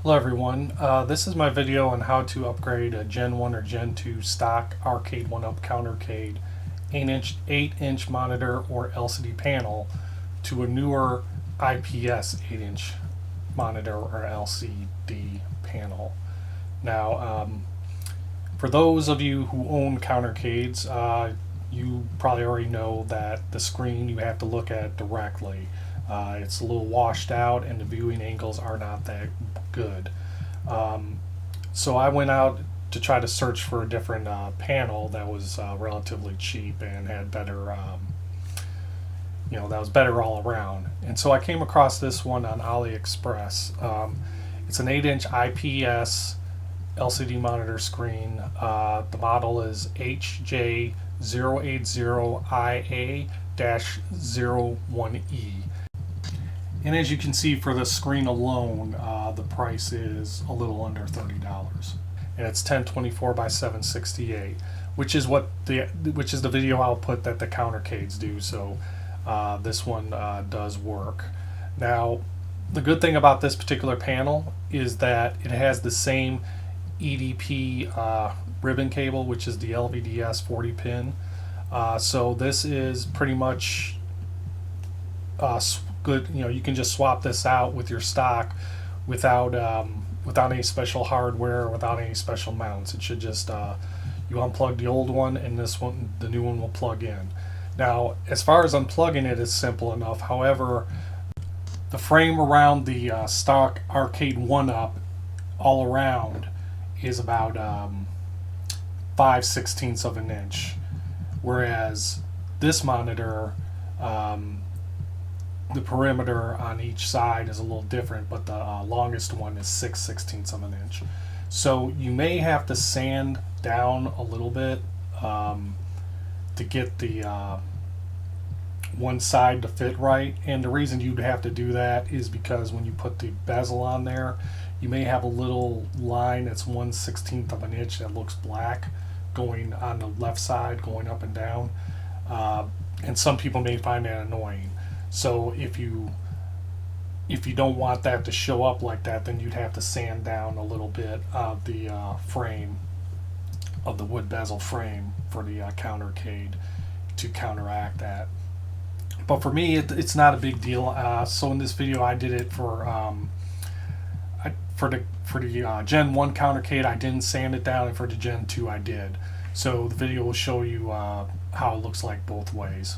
Hello everyone, this is my video on how to upgrade a Gen 1 or Gen 2 stock ARCADE1UP Countercade 8-inch monitor or LCD panel to a newer IPS 8-inch monitor or LCD panel. Now, for those of you who own countercades, you probably already know that the screen you have to look at directly. It's a little washed out and the viewing angles are not that good. So I went out to try to search for a different panel that was relatively cheap and had better, that was better all around. And so I came across this one on AliExpress. It's an 8-inch IPS LCD monitor screen. The model is HJ080IA-01E. And as you can see, for the screen alone, the price is a little under $30, and it's 1024 by 768, which is the video output that the countercades do. So this one does work. Now, the good thing about this particular panel is that it has the same EDP ribbon cable, which is the LVDS 40 pin. So this is pretty much good. You can just swap this out with your stock without any special hardware, without any special mounts. It should just you unplug the old one and this one, the new one, will plug in. Now, as far as unplugging it is simple enough. However, the frame around the stock ARCADE1UP all around is about 5/16 of an inch, whereas this monitor, the perimeter on each side is a little different, but the longest one is 6/16 of an inch. So you may have to sand down a little bit to get the one side to fit right. And the reason you'd have to do that is because when you put the bezel on there, you may have a little line that's 1/16 of an inch that looks black going on the left side, going up and down. And some people may find that annoying. So if you don't want that to show up like that, then you'd have to sand down a little bit of the frame, of the wood bezel frame for the countercade to counteract that. But for me, it's not a big deal. So in this video, I did it for the Gen 1 countercade. I didn't sand it down, and for the Gen 2, I did. So the video will show you how it looks like both ways.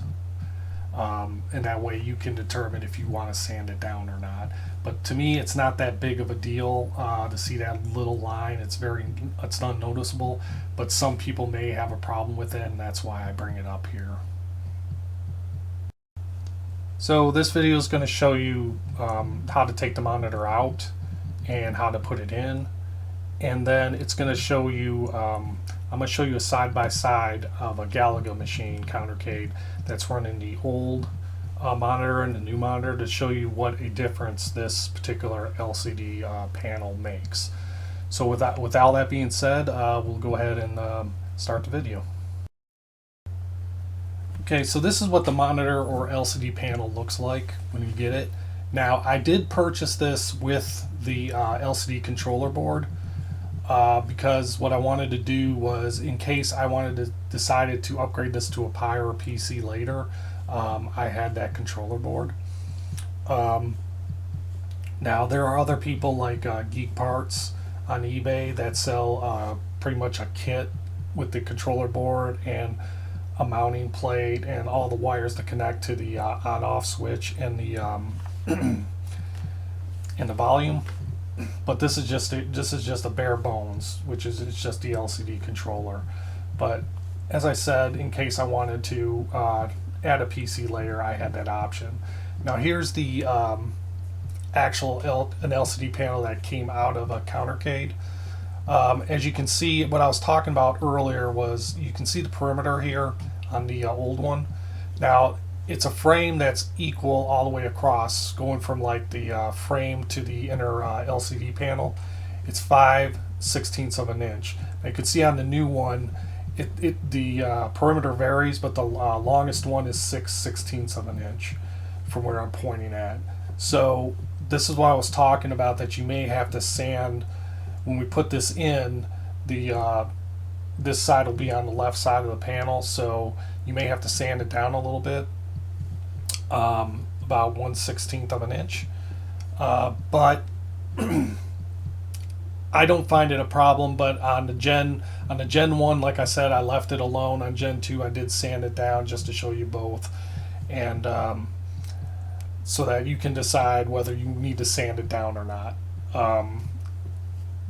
And that way you can determine if you want to sand it down or not. But to me, it's not that big of a deal to see that little line. It's unnoticeable, but some people may have a problem with it, and that's why I bring it up here. So this video is going to show you how to take the monitor out and how to put it in, and then it's going to show you I'm going to show you a side-by-side of a Galaga machine countercade that's running the old monitor and the new monitor to show you what a difference this particular LCD panel makes. So with all that being said, we'll go ahead and start the video. Okay, so this is what the monitor or LCD panel looks like when you get it. Now, I did purchase this with the LCD controller board. Because what I wanted to do was, in case I decided to upgrade this to a Pi or a PC later, I had that controller board. Now there are other people like Geek Parts on eBay that sell pretty much a kit with the controller board and a mounting plate and all the wires to connect to the on-off switch and the and the volume. But this is just a bare bones, which is it's just the LCD controller. But as I said, in case I wanted to add a PC layer, I had that option. Now here's the actual an LCD panel that came out of a countercade. As you can see, what I was talking about earlier was you can see the perimeter here on the old one. Now it's a frame that's equal all the way across, going from like the frame to the inner LCD panel. It's 5/16 of an inch. Now you can see on the new one, the perimeter varies, but the longest one is 6/16 of an inch from where I'm pointing at. So this is what I was talking about, that you may have to sand when we put this in. The this side will be on the left side of the panel, so you may have to sand it down a little bit, about 1/16 of an inch. But I don't find it a problem. But on the Gen 1, like I said, I left it alone. On Gen 2, I did sand it down just to show you both, and so that you can decide whether you need to sand it down or not.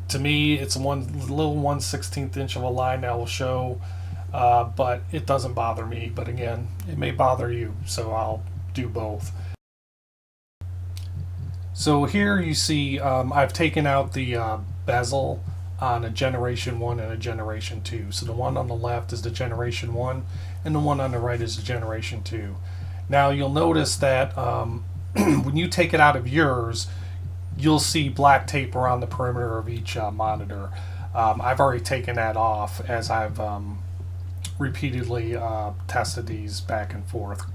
To me, it's one little 1/16 inch of a line that will show, but it doesn't bother me. But again, it may bother you, so I'll do both. So here you see I've taken out the bezel on a Generation 1 and a Generation 2. So the one on the left is the Generation 1, and the one on the right is the Generation 2. Now you'll notice that when you take it out of yours, you'll see black tape around the perimeter of each monitor. I've already taken that off as I've repeatedly tested these back and forth,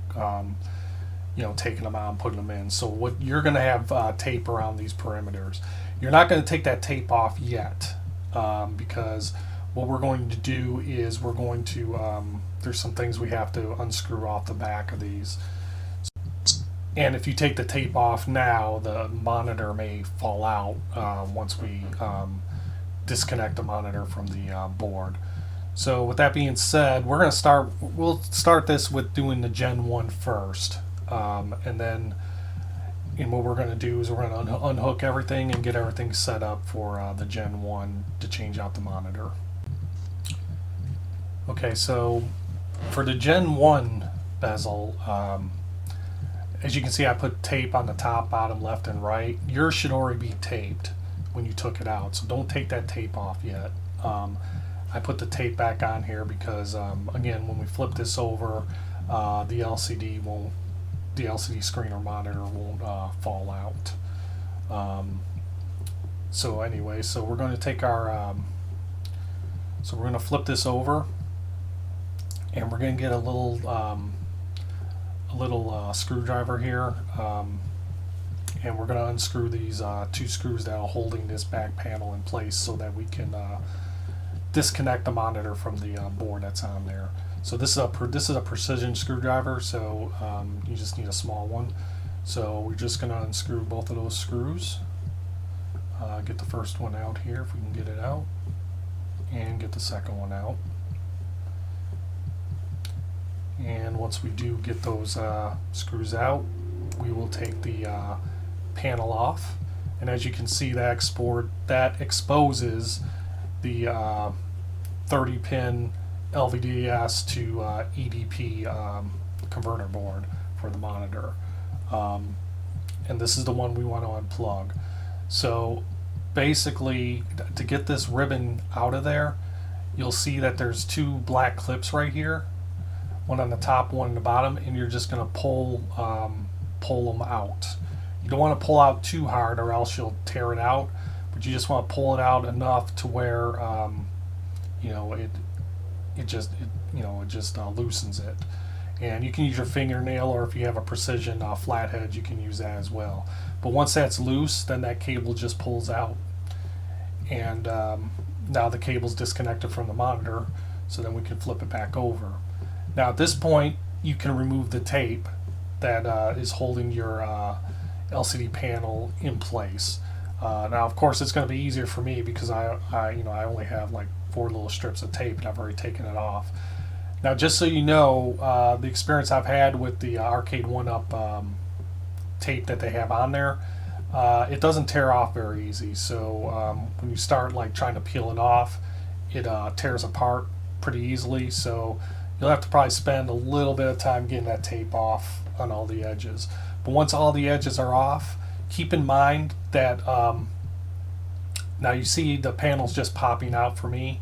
taking them out and putting them in. So what you're going to have tape around these perimeters. You're not going to take that tape off yet, because what we're going to do is we're going to, there's some things we have to unscrew off the back of these. And if you take the tape off now, the monitor may fall out once we disconnect the monitor from the board. So with that being said, we'll start this with doing the Gen 1 first. And then what we're going to do is we're going to unhook everything and get everything set up for the Gen 1 to change out the monitor. Okay, so for the Gen 1 bezel, as you can see, I put tape on the top, bottom, left, and right. Yours should already be taped when you took it out, so don't take that tape off yet. I put the tape back on here because, again, when we flip this over, the LCD screen or monitor won't fall out. So anyway, so we're going to take our, so we're going to flip this over, and we're going to get a little screwdriver here, and we're going to unscrew these two screws that are holding this back panel in place so that we can disconnect the monitor from the board that's on there. So this is a precision screwdriver, so you just need a small one. So we're just going to unscrew both of those screws. Get the first one out here if we can get it out, and get the second one out. And once we do get those screws out, we will take the panel off. And as you can see, that exposes the 30-pin LVDS to EDP converter board for the monitor. And this is the one we want to unplug. So basically, to get this ribbon out of there, you'll see that there's two black clips right here. One on the top, one on the bottom, and you're just going to pull them out. You don't want to pull out too hard, or else you'll tear it out. But you just want to pull it out enough to where it just loosens it. And you can use your fingernail, or if you have a precision flathead, you can use that as well. But once that's loose, then that cable just pulls out, and now the cable's disconnected from the monitor. So then we can flip it back over. Now at this point, you can remove the tape that is holding your LCD panel in place. Now of course it's going to be easier for me because I only have like 4 little strips of tape and I've already taken it off. Now just so you know, the experience I've had with the ARCADE1UP tape that they have on there, it doesn't tear off very easy. So when you start like trying to peel it off, it tears apart pretty easily. So you'll have to probably spend a little bit of time getting that tape off on all the edges. But once all the edges are off, keep in mind that now you see the panel's just popping out for me,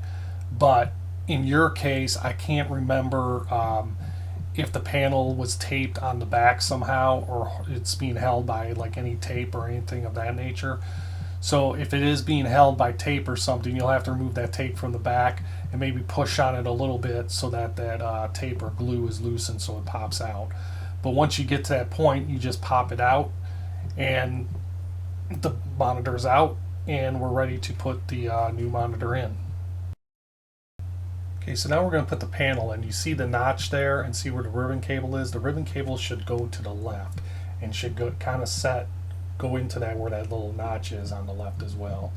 but in your case, I can't remember if the panel was taped on the back somehow, or it's being held by like any tape or anything of that nature. So if it is being held by tape or something, you'll have to remove that tape from the back and maybe push on it a little bit so that that tape or glue is loosened so it pops out. But once you get to that point, you just pop it out, and the monitor's out, and we're ready to put the new monitor in. Okay, so now we're going to put the panel in. You see the notch there and see where the ribbon cable is? The ribbon cable should go to the left and should go kind of go into that where that little notch is on the left as well.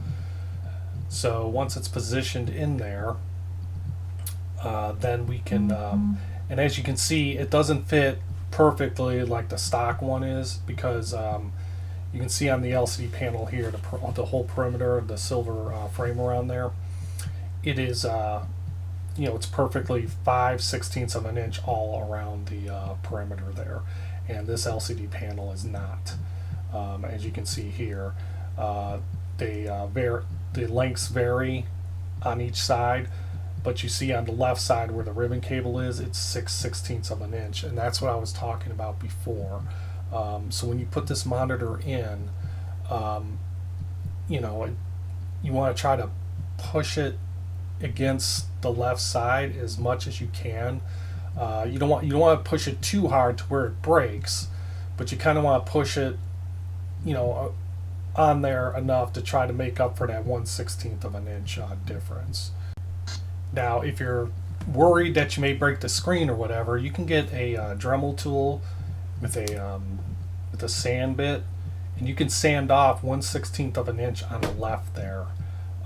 So once it's positioned in there, then we can, and as you can see, it doesn't fit perfectly like the stock one is, because you can see on the LCD panel here, the whole perimeter, the silver frame around there, it is, it's perfectly 5/16 of an inch all around the perimeter there, and this LCD panel is not. As you can see here, the lengths vary on each side, but you see on the left side where the ribbon cable is, it's 6/16 of an inch, and that's what I was talking about before. So when you put this monitor in, you want to try to push it against the left side as much as you can. You don't want to push it too hard to where it breaks, but you kind of want to push it, on there enough to try to make up for that 1/16 of an inch difference. Now, if you're worried that you may break the screen or whatever, you can get a Dremel tool with a sand bit, and you can sand off 1/16 of an inch on the left there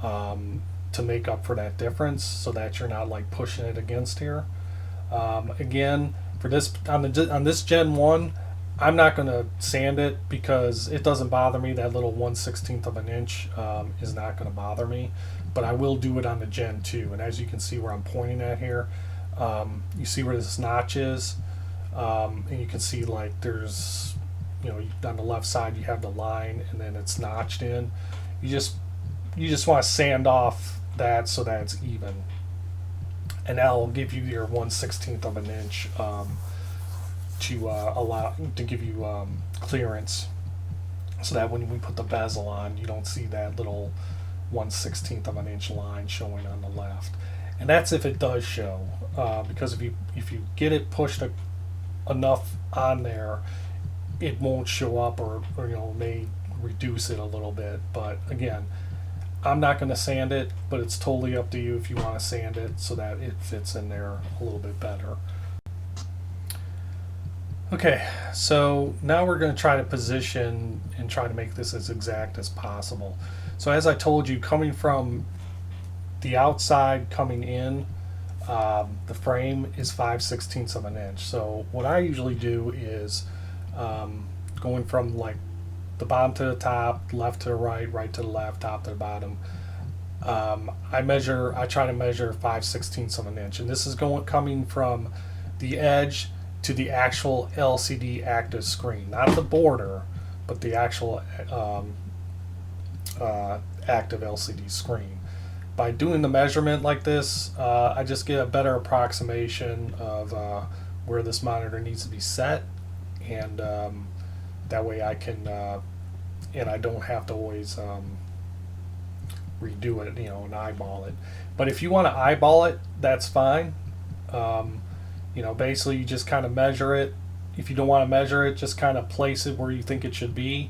to make up for that difference, so that you're not like pushing it against here. Again, for this on this Gen 1, I'm not going to sand it because it doesn't bother me. That little 1/16 of an inch is not going to bother me, but I will do it on the Gen 2. And as you can see where I'm pointing at here, you see where this notch is, and you can see like there's, on the left side you have the line and then it's notched in. You just want to sand off that so that it's even, and that'll give you your 1/16 of an inch to give you clearance, so that when we put the bezel on, you don't see that little 1/16 of an inch line showing on the left. And that's if it does show, because if you get it pushed enough on there, it won't show up, or may reduce it a little bit. But again, I'm not going to sand it, but it's totally up to you if you want to sand it so that it fits in there a little bit better. Okay, so now we're going to try to position and try to make this as exact as possible. So as I told you, coming from the outside coming in, the frame is 5/16 of an inch. So what I usually do is going from like the bottom to the top, left to the right, right to the left, top to the bottom. I try to measure 5/16 of an inch, and this is coming from the edge to the actual LCD active screen, not the border, but the actual active LCD screen. By doing the measurement like this, I just get a better approximation of where this monitor needs to be set, and that way I can, and I don't have to always redo it, and eyeball it. But if you want to eyeball it, that's fine. Basically you just kind of measure it. If you don't want to measure it, just kind of place it where you think it should be.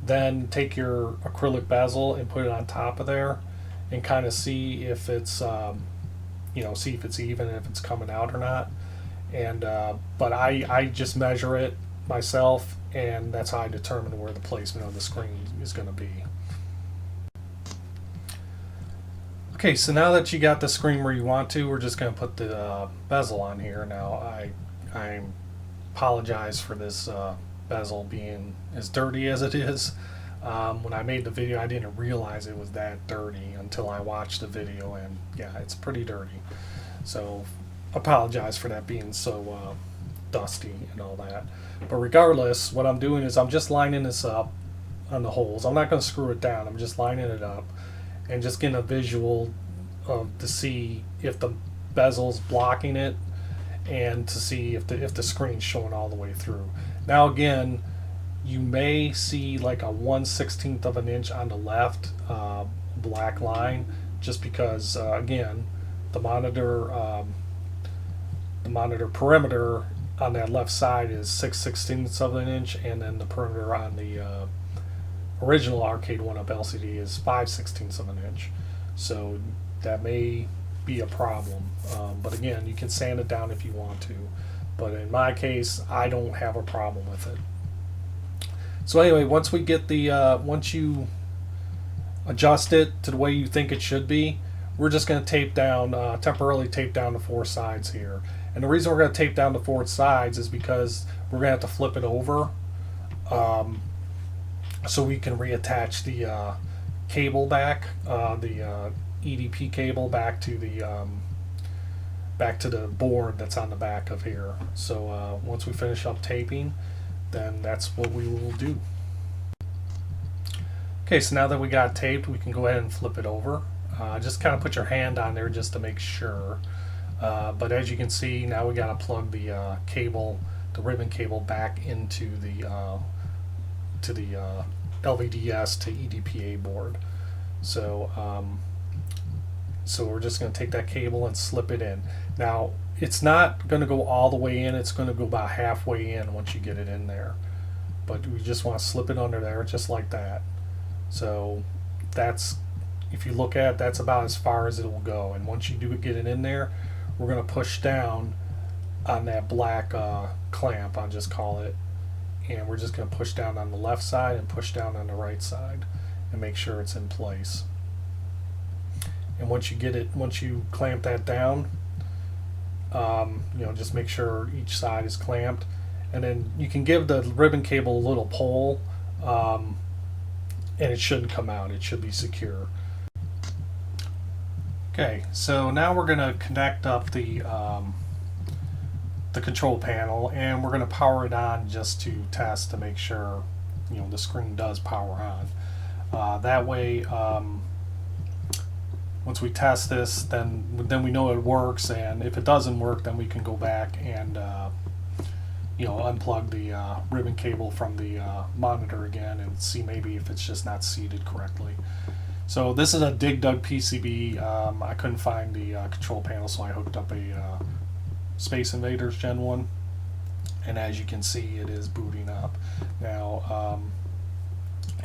Then take your acrylic bezel and put it on top of there, and kind of see if it's, see if it's even, if it's coming out or not. And but I just measure it myself, and that's how I determine where the placement of the screen is going to be. Okay, so now that you got the screen where you want to, we're just going to put the bezel on here. Now, I apologize for this bezel being as dirty as it is. When I made the video, I didn't realize it was that dirty until I watched the video, and yeah, it's pretty dirty. So, apologize for that being so dusty and all that. But regardless, what I'm doing is I'm just lining this up on the holes. I'm not going to screw it down. I'm just lining it up and just getting a visual to see if the bezel's blocking it, and to see if the screen's showing all the way through. Now again, you may see like a 1/16 of an inch on the left black line, just because again the monitor perimeter on that left side is 6/16 of an inch, and then the perimeter on the original ARCADE1UP LCD is 5/16 of an inch, so that may be a problem. But again, you can sand it down if you want to. But in my case, I don't have a problem with it. So anyway, once we get the once you adjust it to the way you think it should be, we're just going to tape down, temporarily tape down the four sides here. And the reason we're going to tape down the four sides is because we're going to have to flip it over, so we can reattach the cable back, the EDP cable back to the board that's on the back of here. So once we finish up taping, then that's what we will do. Okay, so now that we got it taped, we can go ahead and flip it over. Just kind of put your hand on there just to make sure. But as you can see, now we got to plug the cable, the ribbon cable, back into the LVDS to EDPA board. So so we're just going to take that cable and slip it in. Now it's not going to go all the way in, it's going to go about halfway in once you get it in there. But we just want to slip it under there just like that. So that's, if you look at it, that's about as far as it will go. And once you do get it in there, we're going to push down on that black clamp, I'll just call it, and we're just going to push down on the left side and push down on the right side and make sure it's in place. And once you get it, once you clamp that down, you know, just make sure each side is clamped, and then you can give the ribbon cable a little pull, and it shouldn't come out. It should be secure. Okay, so now we're going to connect up the control panel, and we're going to power it on just to test to make sure, you know, the screen does power on. That way, once we test this, then we know it works, and if it doesn't work, then we can go back and you know, unplug the ribbon cable from the monitor again and see maybe if it's just not seated correctly. So this is a Dig Dug PCB. I couldn't find the control panel, so I hooked up a Space Invaders Gen1, and as you can see, it is booting up. Now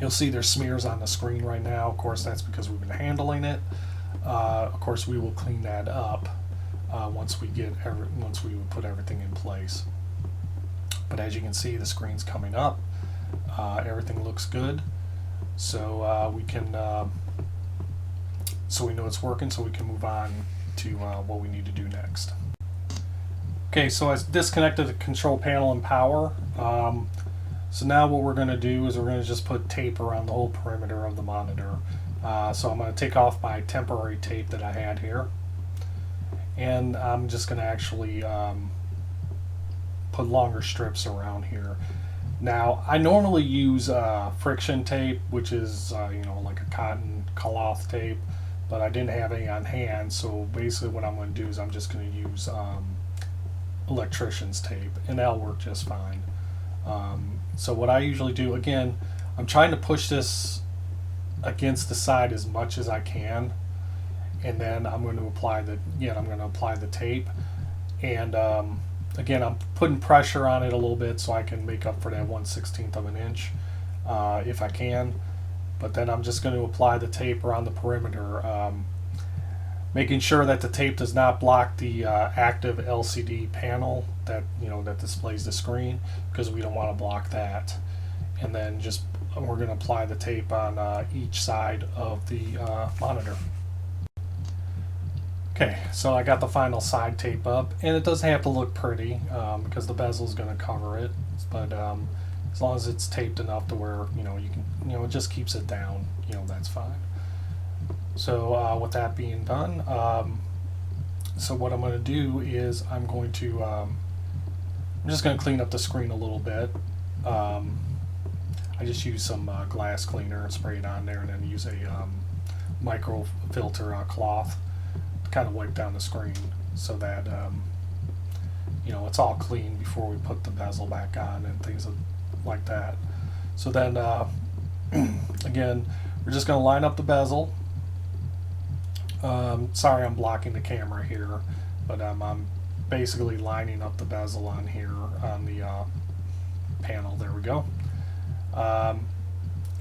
you'll see there's smears on the screen right now. Of course, that's because we've been handling it. Of course, we will clean that up once we put everything in place. But as you can see, the screen's coming up. Everything looks good. So we can, so we know it's working, so we can move on to what we need to do next. Okay, so I disconnected the control panel and power. So now what we're going to do is we're going to just put tape around the whole perimeter of the monitor. So I'm going to take off my temporary tape that I had here, and I'm just going to actually put longer strips around here. Now I normally use friction tape, which is you know, like a cotton cloth tape, but I didn't have any on hand, so basically what I'm going to do is I'm just going to use electrician's tape, and that'll work just fine. So what I usually do, again, I'm trying to push this against the side as much as I can, and then I'm going to apply the tape, and again, I'm putting pressure on it a little bit so I can make up for that 1/16 of an inch if I can. But then I'm just going to apply the tape around the perimeter, making sure that the tape does not block the active LCD panel that, you know, that displays the screen, because we don't want to block that. And then just we're going to apply the tape on each side of the monitor. Okay, so I got the final side tape up, and it doesn't have to look pretty because the bezel is going to cover it, but as long as it's taped enough to where, you know, you can, you know, it just keeps it down, you know, that's fine. So with that being done, so what I'm going to do is I'm just going to clean up the screen a little bit. I just use some glass cleaner and spray it on there, and then use a micro filter cloth to kind of wipe down the screen so that you know, it's all clean before we put the bezel back on and things like that. So then again, we're just going to line up the bezel. Sorry, I'm blocking the camera here, but I'm basically lining up the bezel on here on the panel. There we go.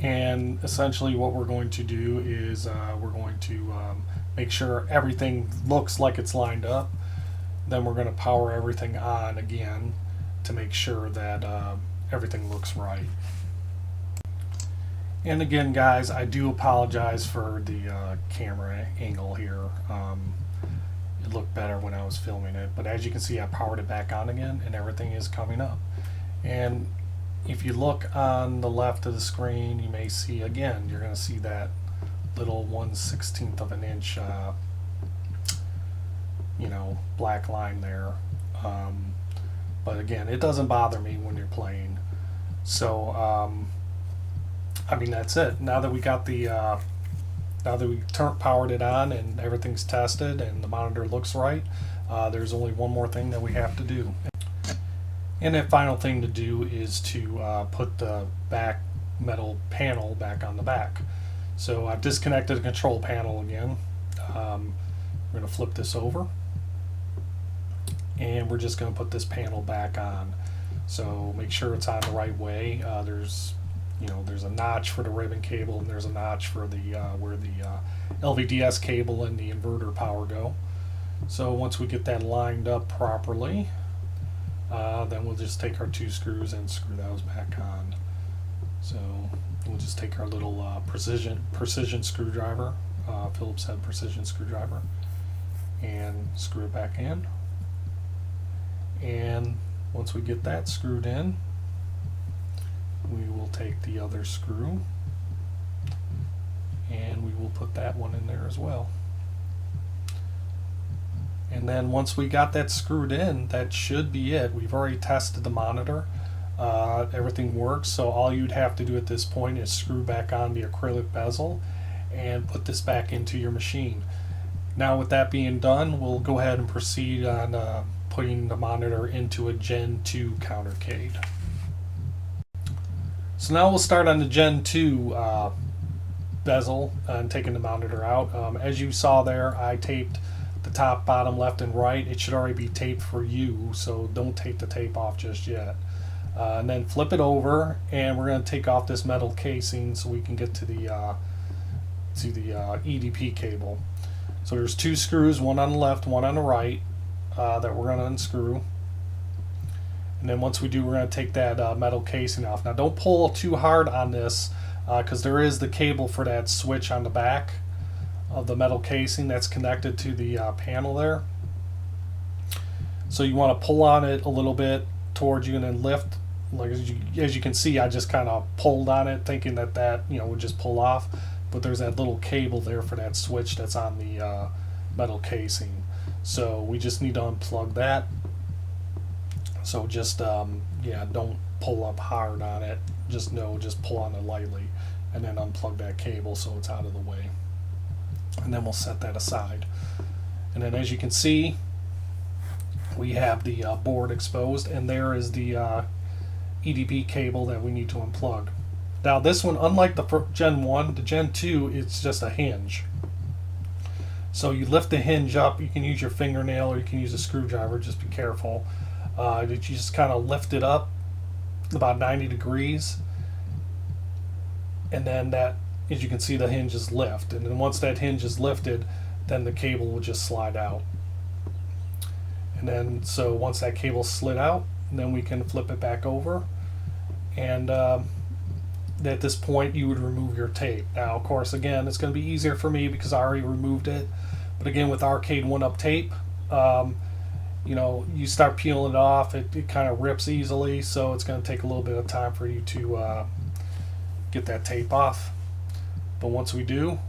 And essentially what we're going to do is we're going to make sure everything looks like it's lined up. Then we're going to power everything on again to make sure that everything looks right. And again, guys, I do apologize for the camera angle here. It looked better when I was filming it, but as you can see, I powered it back on again and everything is coming up. And if you look on the left of the screen, you may see, again, you're going to see that little 1/16 of an inch black line there. But again, it doesn't bother me when you're playing. So I mean, that's it. Now that we got the now that we powered it on and everything's tested and the monitor looks right, there's only one more thing that we have to do. And that final thing to do is to put the back metal panel back on the back. So I've disconnected the control panel again. We're going to flip this over, and we're just going to put this panel back on. So make sure it's on the right way. There's a notch for the ribbon cable, and there's a notch for the where the LVDS cable and the inverter power go. So once we get that lined up properly, then we'll just take our 2 screws and screw those back on. So we'll just take our little precision screwdriver, Phillips head precision screwdriver, and screw it back in. And once we get that screwed in, we will take the other screw and we will put that one in there as well. And then once we got that screwed in, that should be it. We've already tested the monitor. Everything works, so all you'd have to do at this point is screw back on the acrylic bezel and put this back into your machine. Now with that being done, we'll go ahead and proceed on putting the monitor into a Gen 2 Countercade. So now we'll start on the Gen 2 bezel and taking the monitor out. As you saw there, I taped the top, bottom, left, and right. It should already be taped for you, so don't take the tape off just yet. And then flip it over, and we're going to take off this metal casing so we can get to the EDP cable. So there's 2 screws, one on the left, one on the right, that we're going to unscrew. And then once we do, we're going to take that metal casing off. Now don't pull too hard on this because there is the cable for that switch on the back of the metal casing that's connected to the panel there. So you want to pull on it a little bit towards you and then lift. Like as you can see, I just kind of pulled on it thinking that would just pull off, but there's that little cable there for that switch that's on the metal casing. So we just need to unplug that. So just don't pull up hard on it. Just pull on it lightly and then unplug that cable so it's out of the way. And then we'll set that aside. And then as you can see, we have the board exposed, and there is the EDP cable that we need to unplug. Now this one, unlike the Gen 1, the Gen 2, it's just a hinge. So you lift the hinge up. You can use your fingernail or you can use a screwdriver, just be careful. You just kind of lift it up about 90 degrees, and then that, as you can see, the hinge is lift, and then once that hinge is lifted, then the cable will just slide out. And then so once that cable slid out, then we can flip it back over, and at this point you would remove your tape. Now of course, again, it's going to be easier for me because I already removed it, but again, with ARCADE1UP tape, you start peeling it off, it kind of rips easily, so it's going to take a little bit of time for you to get that tape off. But once we do,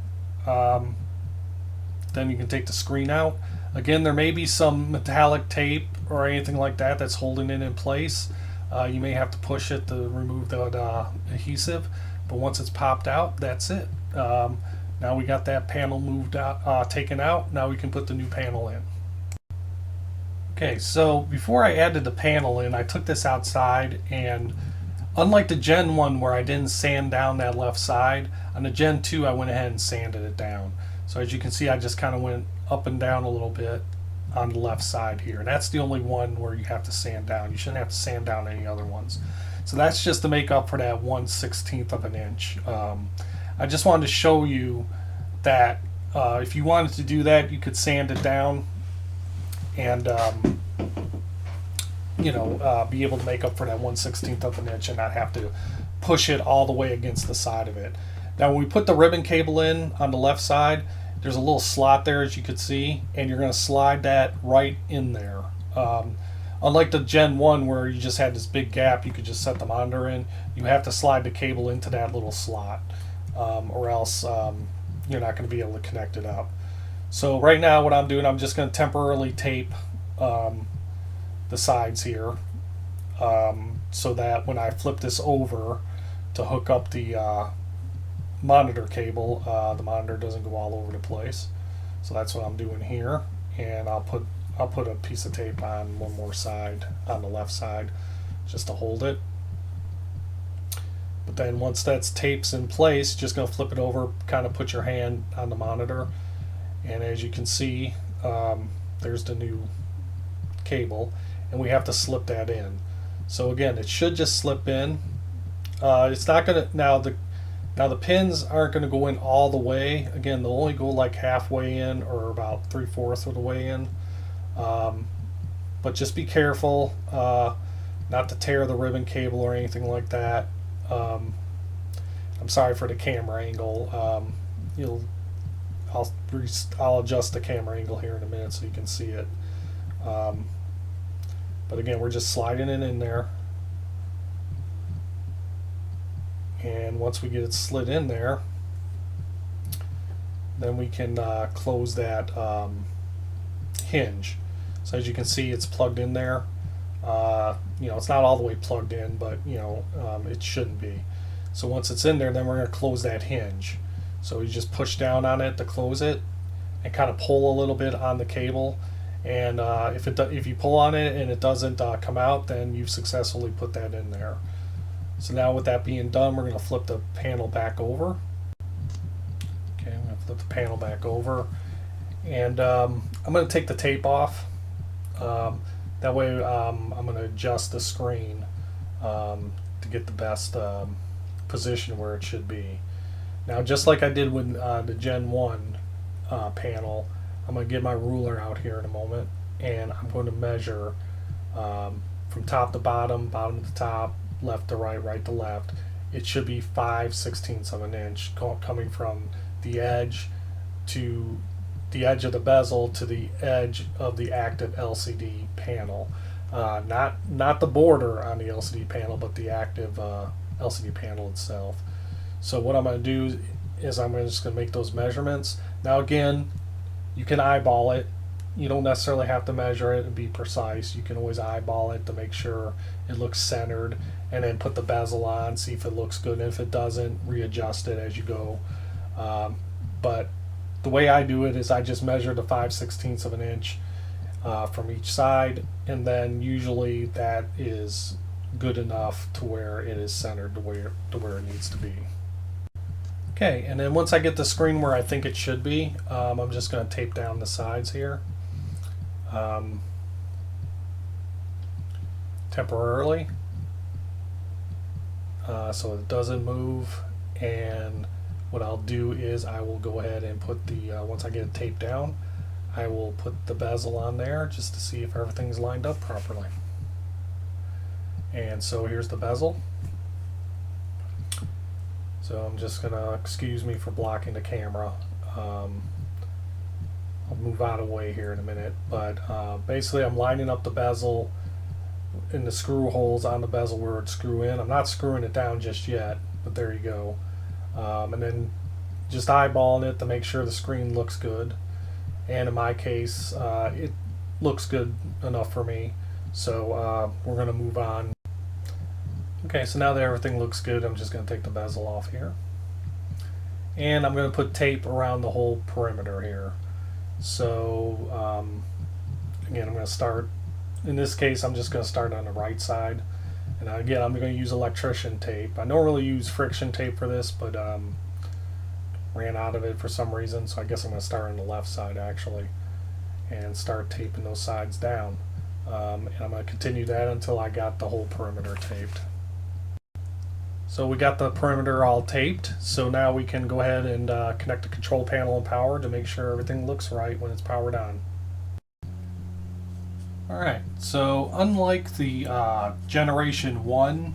then you can take the screen out. Again, there may be some metallic tape or anything like that that's holding it in place. You may have to push it to remove the adhesive, but once it's popped out, that's it. Now we got that panel moved out, taken out. Now we can put the new panel in. Okay, so before I added the panel in, I took this outside, and unlike the Gen 1 where I didn't sand down that left side, on the Gen 2 I went ahead and sanded it down. So as you can see, I just kind of went up and down a little bit on the left side here. And that's the only one where you have to sand down. You shouldn't have to sand down any other ones. So that's just to make up for that 1/16 of an inch. I just wanted to show you that if you wanted to do that, you could sand it down and be able to make up for that 1/16 of an inch and not have to push it all the way against the side of it. Now when we put the ribbon cable in on the left side, there's a little slot there, as you can see, and you're going to slide that right in there. Unlike the Gen 1 where you just had this big gap you could just set the monitor in, you have to slide the cable into that little slot, or else you're not going to be able to connect it up. So right now what I'm doing, I'm just going to temporarily tape the sides here, so that when I flip this over to hook up the monitor cable, the monitor doesn't go all over the place. So that's what I'm doing here, and I'll put a piece of tape on one more side, on the left side, just to hold it. But then once that's tapes in place, just going to flip it over, kind of put your hand on the monitor, and as you can see, there's the new cable, and we have to slip that in. So again, it should just slip in. It's not going to, now the pins aren't going to go in all the way. Again, they'll only go like halfway in, or about 3/4 of the way in. But just be careful not to tear the ribbon cable or anything like that. I'm sorry for the camera angle. I'll adjust the camera angle here in a minute so you can see it. But again, we're just sliding it in there. And once we get it slid in there, then we can close that hinge. So as you can see, it's plugged in there. It's not all the way plugged in, but it shouldn't be. So once it's in there, then we're going to close that hinge. So you just push down on it to close it, and kind of pull a little bit on the cable. And if you pull on it and it doesn't come out, then you've successfully put that in there. So now with that being done, we're going to flip the panel back over. Okay, I'm going to flip the panel back over, and I'm going to take the tape off. That way I'm going to adjust the screen to get the best position where it should be. Now, just like I did with the Gen 1 panel, I'm going to get my ruler out here in a moment, and I'm going to measure from top to bottom, bottom to top, left to right, right to left. It should be 5/16 of an inch coming from the edge to the edge of the bezel to the edge of the active LCD panel. Not the border on the LCD panel, but the active LCD panel itself. So what I'm going to do is I'm just going to make those measurements. Now again, you can eyeball it. You don't necessarily have to measure it and be precise. You can always eyeball it to make sure it looks centered, and then put the bezel on, see if it looks good, and if it doesn't, readjust it as you go. But the way I do it is I just measure the 5/16 of an inch from each side, and then usually that is good enough to where it is centered to where it needs to be. Okay, and then once I get the screen where I think it should be, I'm just going to tape down the sides here temporarily, so it doesn't move. And what I'll do is I will go ahead and put the once I get it taped down, I will put the bezel on there just to see if everything's lined up properly. And so here's the bezel. So I'm just gonna, excuse me for blocking the camera. I'll move out of the way here in a minute, but basically I'm lining up the bezel in the screw holes on the bezel where it screw in. I'm not screwing it down just yet, but there you go. And then just eyeballing it to make sure the screen looks good. And in my case, it looks good enough for me. So we're going to move on. Okay, so now that everything looks good, I'm just going to take the bezel off here. And I'm going to put tape around the whole perimeter here. So again, I'm going to start, in this case, I'm just going to start on the right side. And again, I'm going to use electrician tape. I normally use friction tape for this, but ran out of it for some reason, so I guess I'm going to start on the left side actually and start taping those sides down. And I'm going to continue that until I got the whole perimeter taped. So we got the perimeter all taped, so now we can go ahead and connect the control panel and power to make sure everything looks right when it's powered on. Alright, so unlike the Generation 1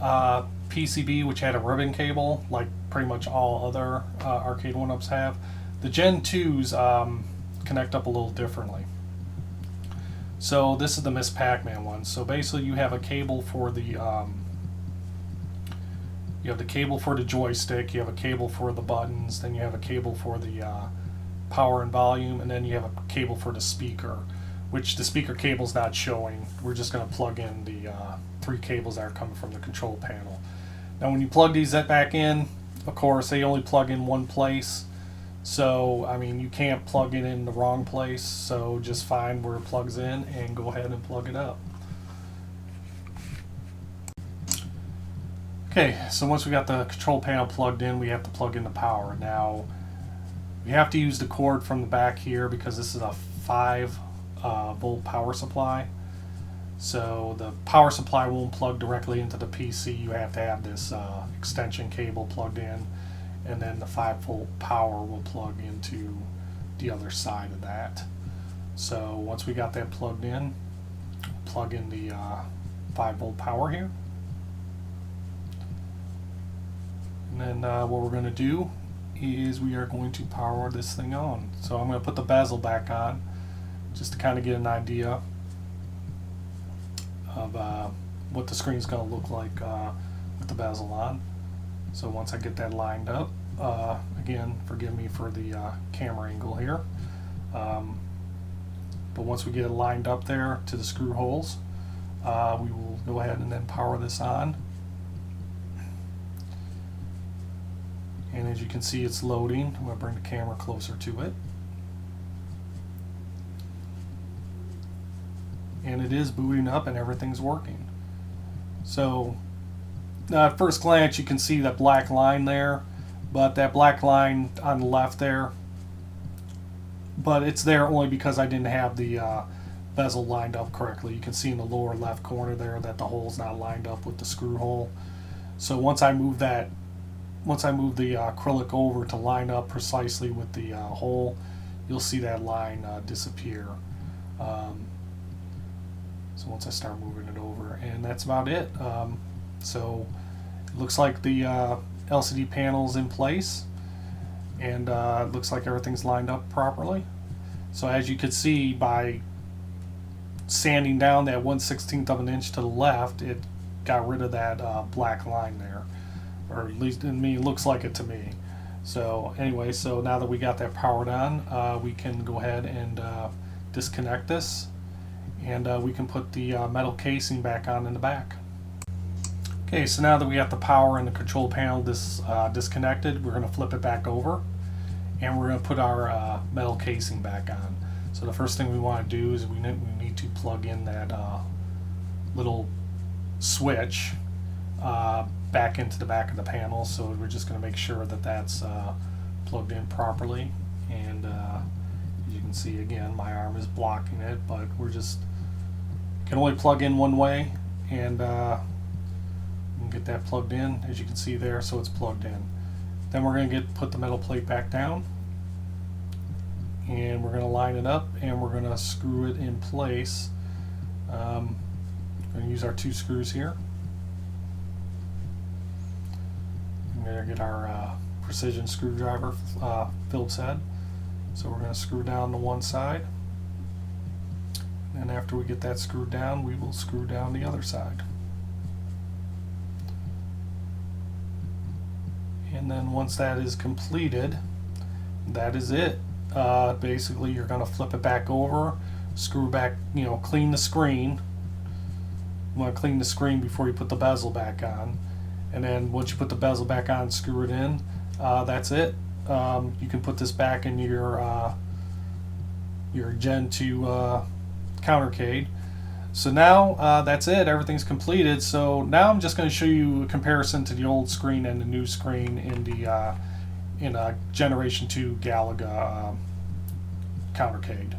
PCB, which had a ribbon cable, like pretty much all other ARCADE1UPs have, the Gen 2s connect up a little differently. So this is the Miss Pac-Man one. So basically you have a cable for the joystick, you have a cable for the buttons, then you have a cable for the power and volume, and then you have a cable for the speaker, which the speaker cable's not showing. We're just going to plug in the 3 cables that are coming from the control panel. Now when you plug these back in, of course they only plug in one place, so I mean you can't plug it in the wrong place, so just find where it plugs in and go ahead and plug it up. Okay, so once we got the control panel plugged in, we have to plug in the power. Now, we have to use the cord from the back here because this is a 5 volt power supply. So the power supply won't plug directly into the PC. You have to have this extension cable plugged in, and then the 5 volt power will plug into the other side of that. So once we got that plugged in, plug in the 5 volt power here. And then what we're going to do is we are going to power this thing on. So I'm going to put the bezel back on just to kind of get an idea of what the screen's going to look like with the bezel on. So once I get that lined up, again, forgive me for the camera angle here, but once we get it lined up there to the screw holes, we will go ahead and then power this on. And as you can see, it's loading. I'm going to bring the camera closer to it. And it is booting up and everything's working. So at first glance you can see that black line there, but that black line on the left there, but it's there only because I didn't have the bezel lined up correctly. You can see in the lower left corner there that the hole's not lined up with the screw hole. So once I move the acrylic over to line up precisely with the hole, you'll see that line disappear. So once I start moving it over, and that's about it. So it looks like the LCD panel's in place, and it looks like everything's lined up properly. So as you can see, by sanding down that 1/16 of an inch to the left, it got rid of that black line there. Or at least it looks like it to me. So anyway, so now that we got that powered on, we can go ahead and disconnect this, and we can put the metal casing back on in the back. Okay, so now that we got the power and the control panel disconnected, we're going to flip it back over, and we're going to put our metal casing back on. So the first thing we want to do is we need to plug in that little switch back into the back of the panel. So we're just going to make sure that that's plugged in properly, and as you can see, again, my arm is blocking it, but we're just can only plug in one way, and get that plugged in, as you can see there, so it's plugged in. Then we're going to put the metal plate back down, and we're going to line it up, and we're going to screw it in place. We're going to use our 2 screws here. We're going to get our precision screwdriver Phillips head. So we're going to screw down to one side, and after we get that screwed down, we will screw down the other side. And then once that is completed, that is it. Basically, you're going to flip it back over, screw back, clean the screen. You want to clean the screen before you put the bezel back on. And then once you put the bezel back on, screw it in. That's it. You can put this back in your Gen 2 Countercade. So now that's it. Everything's completed. So now I'm just going to show you a comparison to the old screen and the new screen in the Generation 2 Galaga Countercade.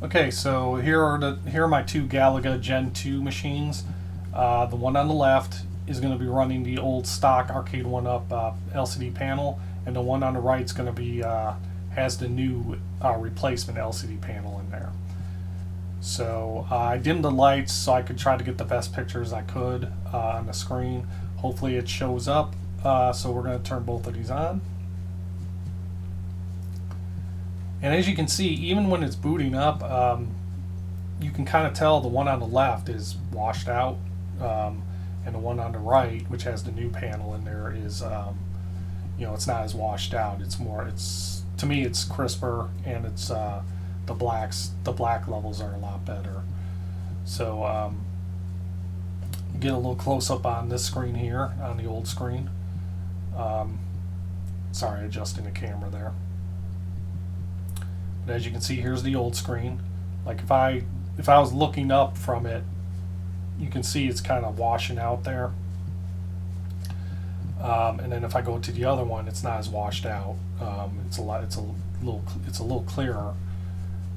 Okay, so here are my 2 Galaga Gen 2 machines. The one on the left is going to be running the old stock ARCADE1UP LCD panel, and the one on the right is going to be has the new replacement LCD panel in there. So I dimmed the lights so I could try to get the best pictures I could on the screen. Hopefully it shows up. So we're going to turn both of these on. And as you can see, even when it's booting up, you can kind of tell the one on the left is washed out, and the one on the right, which has the new panel in there, is it's not as washed out. It's more, to me it's crisper, and it's the black levels are a lot better. So get a little close up on this screen here, on the old screen. Sorry, adjusting the camera there. But as you can see, here's the old screen. Like if I was looking up from it, you can see it's kind of washing out there. And then if I go to the other one, it's not as washed out. It's a little clearer,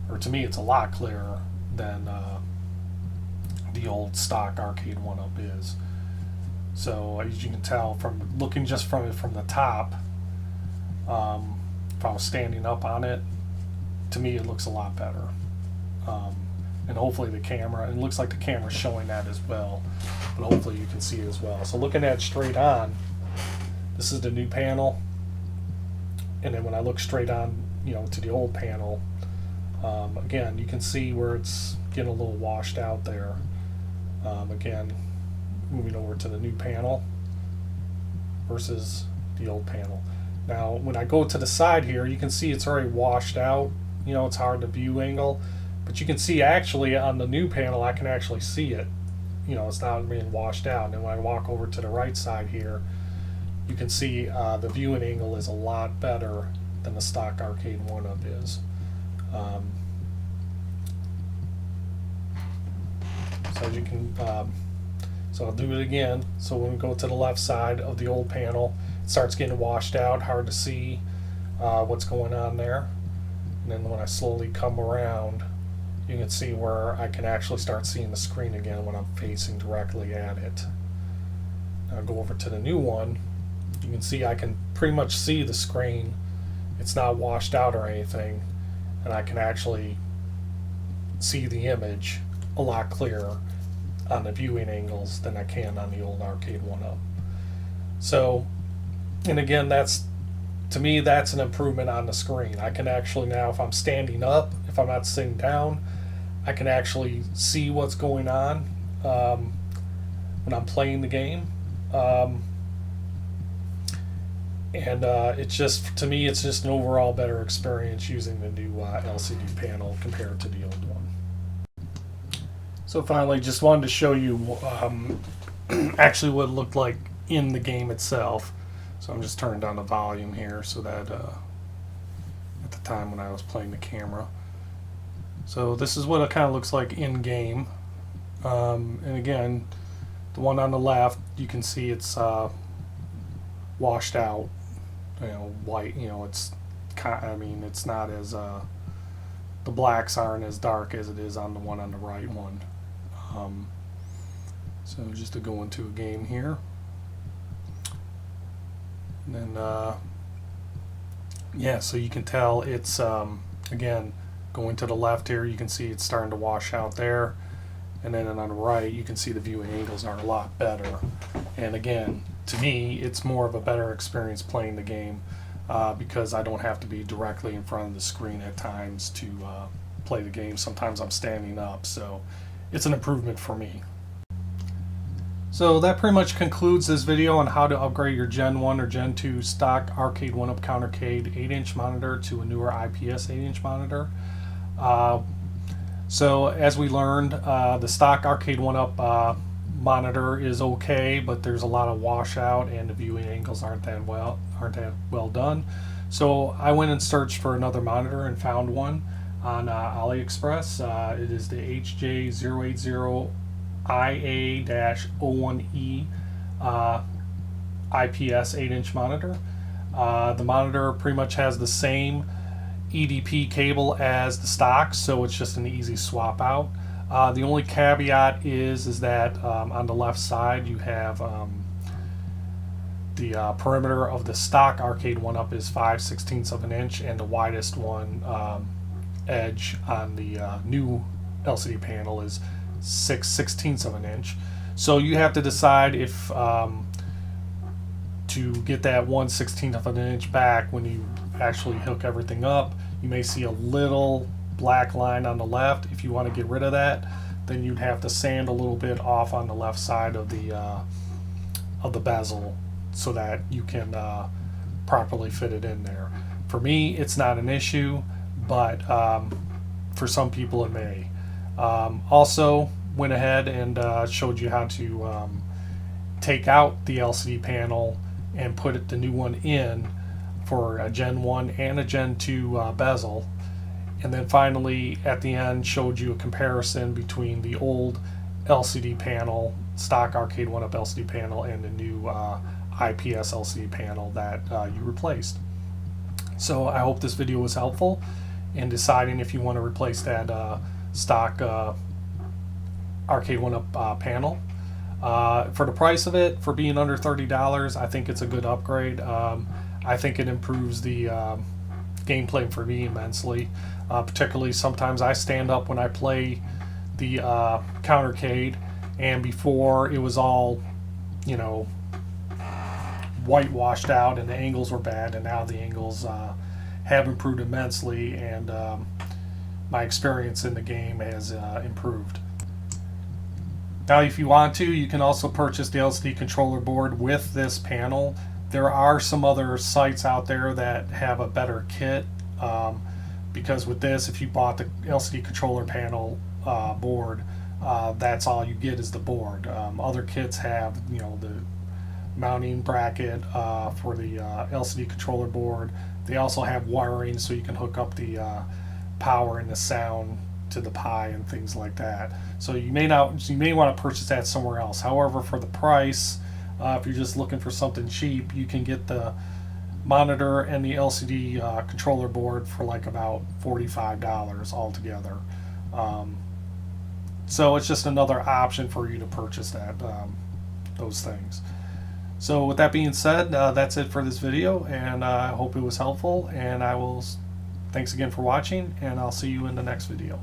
or to me, it's a lot clearer than the old stock ARCADE1UP is. So as you can tell from looking just from it from the top, if I was standing up on it, to me it looks a lot better. And hopefully the camera, it looks like the camera's showing that as well, but hopefully you can see it as well. So looking at it straight on, this is the new panel, and then when I look straight on, to the old panel, again, you can see where it's getting a little washed out there. Again, moving over to the new panel versus the old panel. Now, when I go to the side here, you can see it's already washed out. It's hard to view angle, but you can see actually on the new panel, I can actually see it. It's not being washed out. And then when I walk over to the right side here, you can see the viewing angle is a lot better than the stock ARCADE1UP is. So as you can, so I'll do it again. So when we go to the left side of the old panel, it starts getting washed out, hard to see what's going on there. And then when I slowly come around, you can see where I can actually start seeing the screen again when I'm facing directly at it. Now I'll go over to the new one. You can see I can pretty much see the screen. It's not washed out or anything, and I can actually see the image a lot clearer on the viewing angles than I can on the old ARCADE1UP. So, and again, to me, that's an improvement on the screen. I can actually now, if I'm standing up, if I'm not sitting down, I can actually see what's going on when I'm playing the game. It's just, to me, it's just an overall better experience using the new LCD panel compared to the old one. So finally, just wanted to show you actually what it looked like in the game itself. So I'm just turning down the volume here so that at the time when I was playing the camera. So this is what it kind of looks like in game. And again, the one on the left, you can see it's washed out, white. It's it's not as the blacks aren't as dark as it is on the one on the right one. So just to go into a game here. And then, yeah, so you can tell it's, again, going to the left here, you can see it's starting to wash out there. And then on the right, you can see the viewing angles are a lot better. And again, to me, it's more of a better experience playing the game because I don't have to be directly in front of the screen at times to play the game. Sometimes I'm standing up, so it's an improvement for me. So that pretty much concludes this video on how to upgrade your Gen 1 or Gen 2 stock ARCADE1UP Countercade 8-inch monitor to a newer IPS 8-inch monitor. So as we learned, the stock ARCADE1UP monitor is okay, but there's a lot of washout and the viewing angles aren't that well done. So I went and searched for another monitor and found one on AliExpress. It is the HJ080 IA-01E IPS 8-inch monitor. The monitor pretty much has the same EDP cable as the stock, so it's just an easy swap out. The only caveat is that on the left side you have The perimeter of the stock ARCADE1UP is 5/16 of an inch, and the widest one edge on the new LCD panel is 6/16 of an inch. So you have to decide if to get that 1/16 of an inch back. When you actually hook everything up, you may see a little black line on the left. If you want to get rid of that, then you'd have to sand a little bit off on the left side of the bezel so that you can properly fit it in there. For me, it's not an issue, but for some people it may. Also went ahead and showed you how to take out the LCD panel and put the new one in for a Gen 1 and a Gen 2 bezel. And then finally at the end showed you a comparison between the old LCD panel, stock ARCADE1UP LCD panel, and the new IPS LCD panel that you replaced. So I hope this video was helpful in deciding if you want to replace that stock ARCADE1UP panel. For the price of it, for being under $30, I think it's a good upgrade. I think it improves the gameplay for me immensely. Particularly sometimes I stand up when I play the Countercade, and before it was all, you know, whitewashed out and the angles were bad, and now the angles have improved immensely, and my experience in the game has improved. Now if you want to, you can also purchase the LCD controller board with this panel. There are some other sites out there that have a better kit, because with this, if you bought the LCD controller panel board, that's all you get is the board. Other kits have, you know, the mounting bracket for the LCD controller board. They also have wiring so you can hook up the power and the sound to the Pi and things like that. So you may want to purchase that somewhere else. However, for the price, if you're just looking for something cheap, you can get the monitor and the LCD controller board for like about $45 altogether. So it's just another option for you to purchase that those things. So with that being said, that's it for this video, and I hope it was helpful, and thanks again for watching, and I'll see you in the next video.